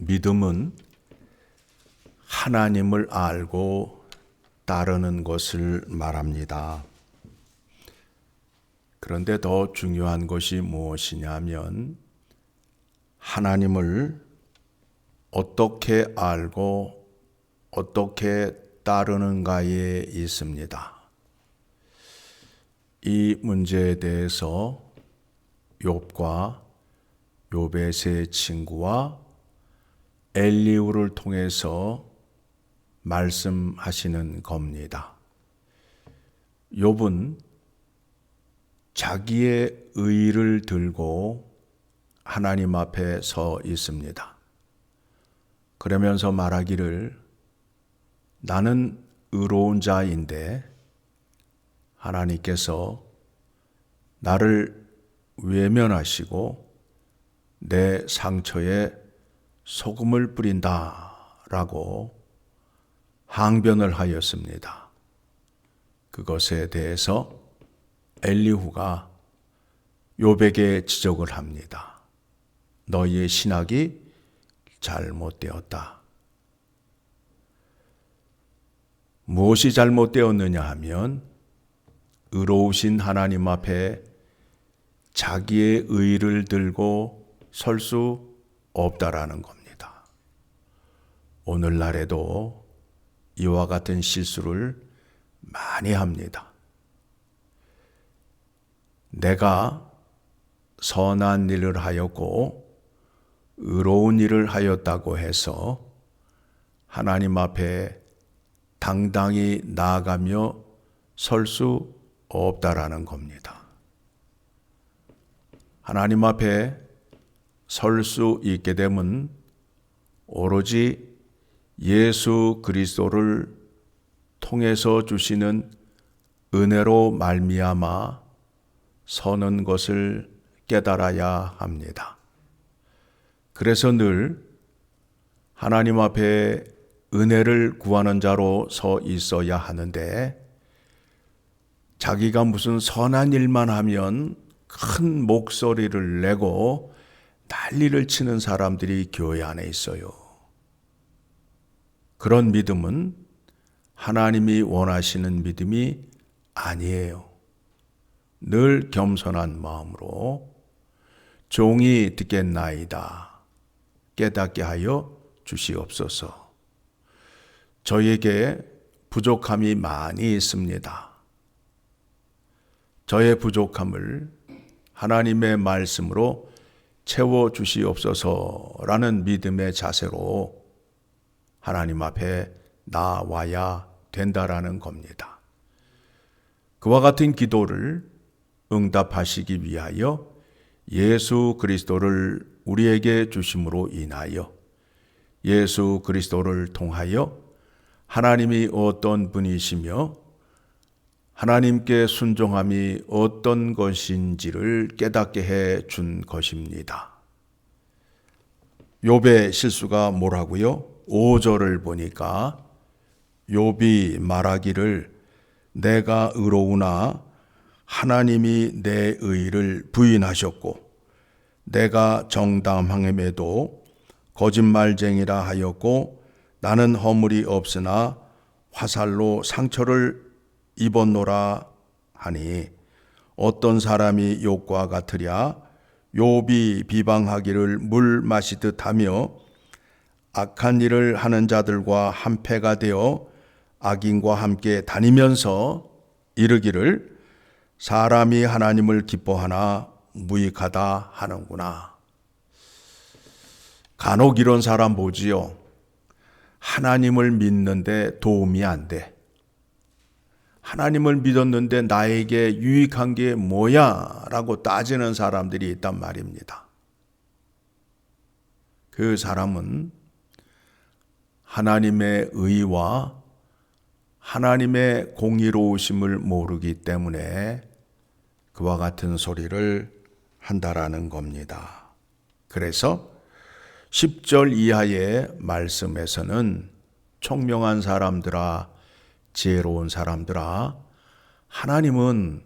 믿음은 하나님을 알고 따르는 것을 말합니다. 그런데 더 중요한 것이 무엇이냐면 하나님을 어떻게 알고 어떻게 따르는가에 있습니다. 이 문제에 대해서 욥과 욥의 세 친구와 엘리후를 통해서 말씀하시는 겁니다. 욥은 자기의 의를 들고 하나님 앞에 서 있습니다. 그러면서 말하기를 나는 의로운 자인데 하나님께서 나를 외면하시고 내 상처에 소금을 뿌린다라고 항변을 하였습니다. 그것에 대해서 엘리후가 욥에게 지적을 합니다. 너희의 신학이 잘못되었다. 무엇이 잘못되었느냐 하면 의로우신 하나님 앞에 자기의 의를 들고 설 수 없다라는 겁니다. 오늘날에도 이와 같은 실수를 많이 합니다. 내가 선한 일을 하였고 의로운 일을 하였다고 해서 하나님 앞에 당당히 나아가며 설 수 없다라는 겁니다. 하나님 앞에 설 수 있게 되면 오로지 예수 그리스도를 통해서 주시는 은혜로 말미암아 서는 것을 깨달아야 합니다. 그래서 늘 하나님 앞에 은혜를 구하는 자로 서 있어야 하는데 자기가 무슨 선한 일만 하면 큰 목소리를 내고 난리를 치는 사람들이 교회 안에 있어요. 그런 믿음은 하나님이 원하시는 믿음이 아니에요. 늘 겸손한 마음으로 종이 듣겠나이다. 깨닫게 하여 주시옵소서. 저에게 부족함이 많이 있습니다. 저의 부족함을 하나님의 말씀으로 채워 주시옵소서라는 믿음의 자세로 하나님 앞에 나와야 된다라는 겁니다. 그와 같은 기도를 응답하시기 위하여 예수 그리스도를 우리에게 주심으로 인하여 예수 그리스도를 통하여 하나님이 어떤 분이시며 하나님께 순종함이 어떤 것인지를 깨닫게 해 준 것입니다. 욥의 실수가 뭐라고요? 5절을 보니까 욥이 말하기를 내가 의로우나 하나님이 내 의를 부인하셨고 내가 정당함에도 거짓말쟁이라 하였고 나는 허물이 없으나 화살로 상처를 입었노라 하니 어떤 사람이 욥과 같으랴 욥이 비방하기를 물 마시듯 하며 악한 일을 하는 자들과 한패가 되어 악인과 함께 다니면서 이르기를 사람이 하나님을 기뻐하나 무익하다 하는구나. 간혹 이런 사람 보지요. 하나님을 믿는데 도움이 안 돼. 하나님을 믿었는데 나에게 유익한 게 뭐야? 라고 따지는 사람들이 있단 말입니다. 그 사람은 하나님의 의와 하나님의 공의로우심을 모르기 때문에 그와 같은 소리를 한다라는 겁니다. 그래서 10절 이하의 말씀에서는 총명한 사람들아 지혜로운 사람들아 하나님은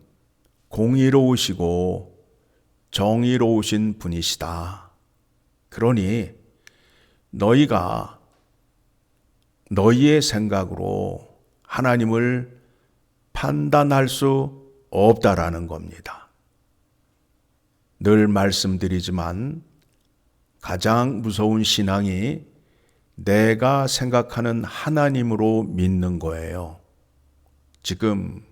공의로우시고 정의로우신 분이시다. 그러니 너희가 너희의 생각으로 하나님을 판단할 수 없다라는 겁니다. 늘 말씀드리지만 가장 무서운 신앙이 내가 생각하는 하나님으로 믿는 거예요. 지금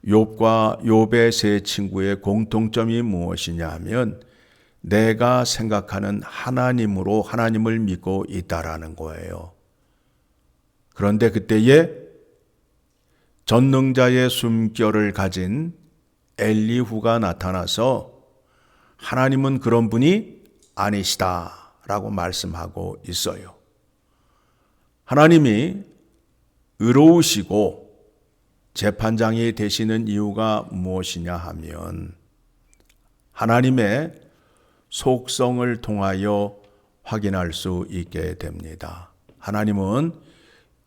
욥과 욥의 세 친구의 공통점이 무엇이냐 하면 내가 생각하는 하나님으로 하나님을 믿고 있다라는 거예요. 그런데 그때에 전능자의 숨결을 가진 엘리후가 나타나서 하나님은 그런 분이 아니시다라고 말씀하고 있어요. 하나님이 의로우시고 재판장이 되시는 이유가 무엇이냐 하면 하나님의 속성을 통하여 확인할 수 있게 됩니다. 하나님은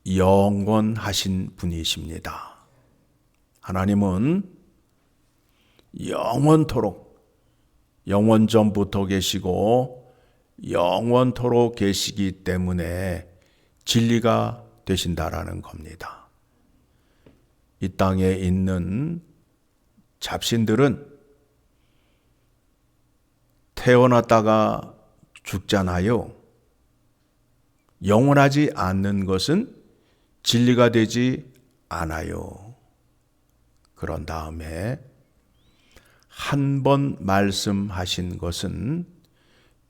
영원하신 분이십니다. 하나님은 영원토록 영원전부터 계시고 영원토록 계시기 때문에 진리가 되신다라는 겁니다. 이 땅에 있는 잡신들은 태어났다가 죽잖아요. 영원하지 않는 것은 진리가 되지 않아요. 그런 다음에 한 번 말씀하신 것은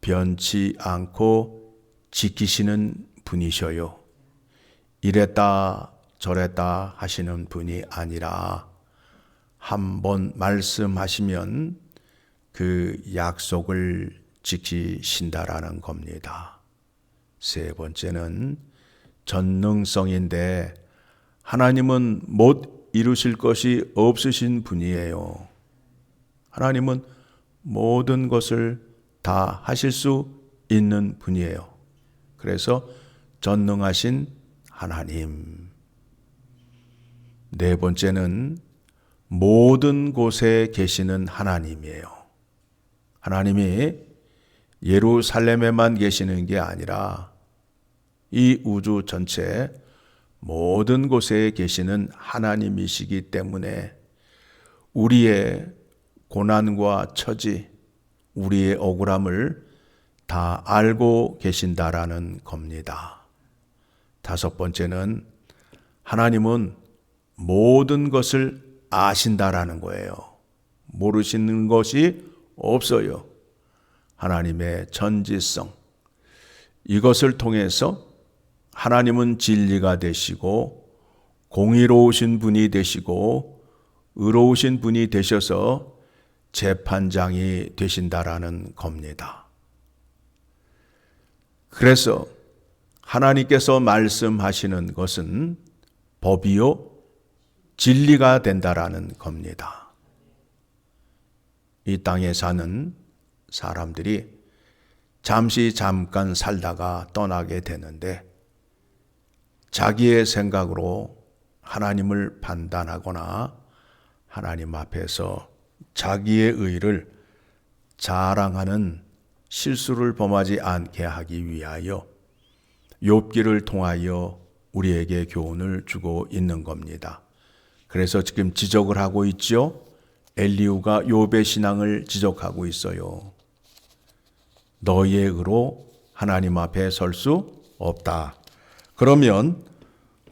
변치 않고 지키시는 분이셔요. 이랬다 저랬다 하시는 분이 아니라 한 번 말씀하시면 그 약속을 지키신다라는 겁니다. 세 번째는 전능성인데 하나님은 못 이루실 것이 없으신 분이에요. 하나님은 모든 것을 다 하실 수 있는 분이에요. 그래서 전능하신 하나님. 네 번째는 모든 곳에 계시는 하나님이에요. 하나님이 예루살렘에만 계시는 게 아니라 이 우주 전체 모든 곳에 계시는 하나님이시기 때문에 우리의 고난과 처지, 우리의 억울함을 다 알고 계신다라는 겁니다. 다섯 번째는 하나님은 모든 것을 아신다라는 거예요. 모르시는 것이 없어요. 하나님의 전지성. 이것을 통해서 하나님은 진리가 되시고 공의로우신 분이 되시고 의로우신 분이 되셔서 재판장이 되신다라는 겁니다. 그래서 하나님께서 말씀하시는 것은 법이요 진리가 된다라는 겁니다. 이 땅에 사는 사람들이 잠깐 살다가 떠나게 되는데 자기의 생각으로 하나님을 판단하거나 하나님 앞에서 자기의 의를 자랑하는 실수를 범하지 않게 하기 위하여 욥기를 통하여 우리에게 교훈을 주고 있는 겁니다. 그래서 지금 지적을 하고 있죠. 엘리후가 욥의 신앙을 지적하고 있어요. 너희의 의로 하나님 앞에 설 수 없다. 그러면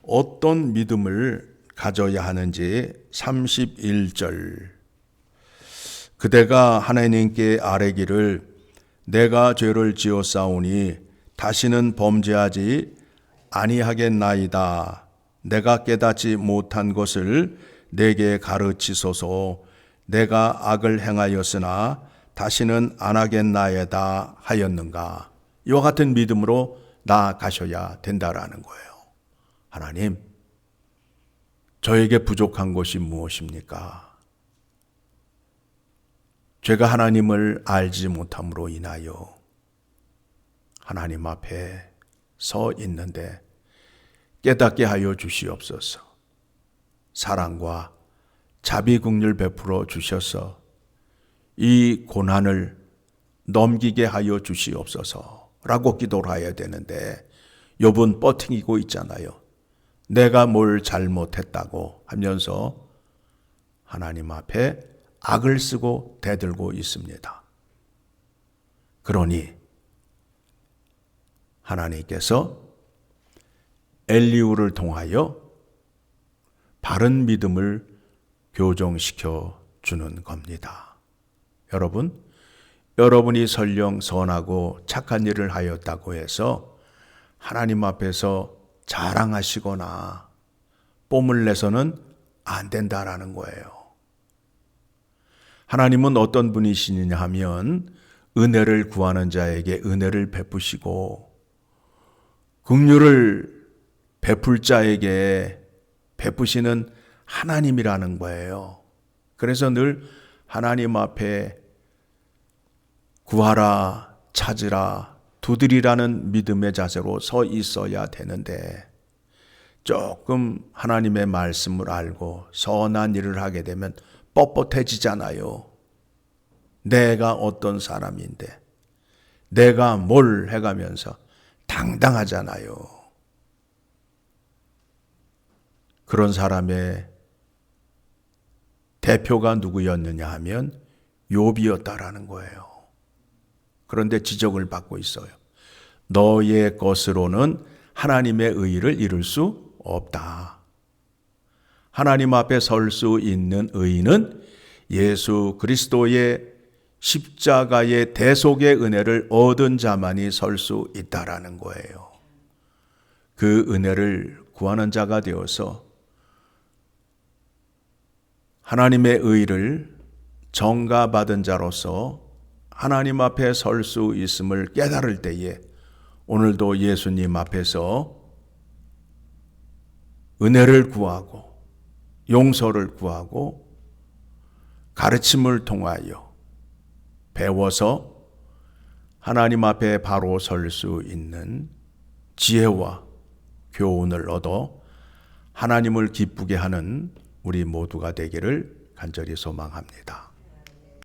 어떤 믿음을 가져야 하는지 31절. 그대가 하나님께 아뢰기를 내가 죄를 지었사오니 다시는 범죄하지 아니하겠나이다. 내가 깨닫지 못한 것을 내게 가르치소서. 내가 악을 행하였으나 다시는 안 하겠나이다 하였는가. 이와 같은 믿음으로 나아가셔야 된다라는 거예요. 하나님, 저에게 부족한 것이 무엇입니까? 제가 하나님을 알지 못함으로 인하여 하나님 앞에 서 있는데 깨닫게 하여 주시옵소서. 사랑과 자비국률 베풀어 주셔서 이 고난을 넘기게 하여 주시옵소서. 라고 기도를 해야 되는데 욥은 뻗팅이고 있잖아요. 내가 뭘 잘못했다고 하면서 하나님 앞에 악을 쓰고 대들고 있습니다. 그러니 하나님께서 엘리후를 통하여 바른 믿음을 교정시켜 주는 겁니다. 여러분이 설령 선하고 착한 일을 하였다고 해서 하나님 앞에서 자랑하시거나 뽐을 내서는 안 된다라는 거예요. 하나님은 어떤 분이시느냐 하면 은혜를 구하는 자에게 은혜를 베푸시고 긍휼을 베풀 자에게 베푸시는 하나님이라는 거예요. 그래서 늘 하나님 앞에 구하라, 찾으라, 두드리라는 믿음의 자세로 서 있어야 되는데 조금 하나님의 말씀을 알고 선한 일을 하게 되면 뻣뻣해지잖아요. 내가 어떤 사람인데 내가 뭘 해가면서 당당하잖아요. 그런 사람의 대표가 누구였느냐 하면 욥이었다라는 거예요. 그런데 지적을 받고 있어요. 너의 것으로는 하나님의 의를 이룰 수 없다. 하나님 앞에 설 수 있는 의는 예수 그리스도의 십자가의 대속의 은혜를 얻은 자만이 설 수 있다라는 거예요. 그 은혜를 구하는 자가 되어서 하나님의 의를 전가받은 자로서 하나님 앞에 설 수 있음을 깨달을 때에 오늘도 예수님 앞에서 은혜를 구하고 용서를 구하고 가르침을 통하여 배워서 하나님 앞에 바로 설 수 있는 지혜와 교훈을 얻어 하나님을 기쁘게 하는 우리 모두가 되기를 간절히 소망합니다.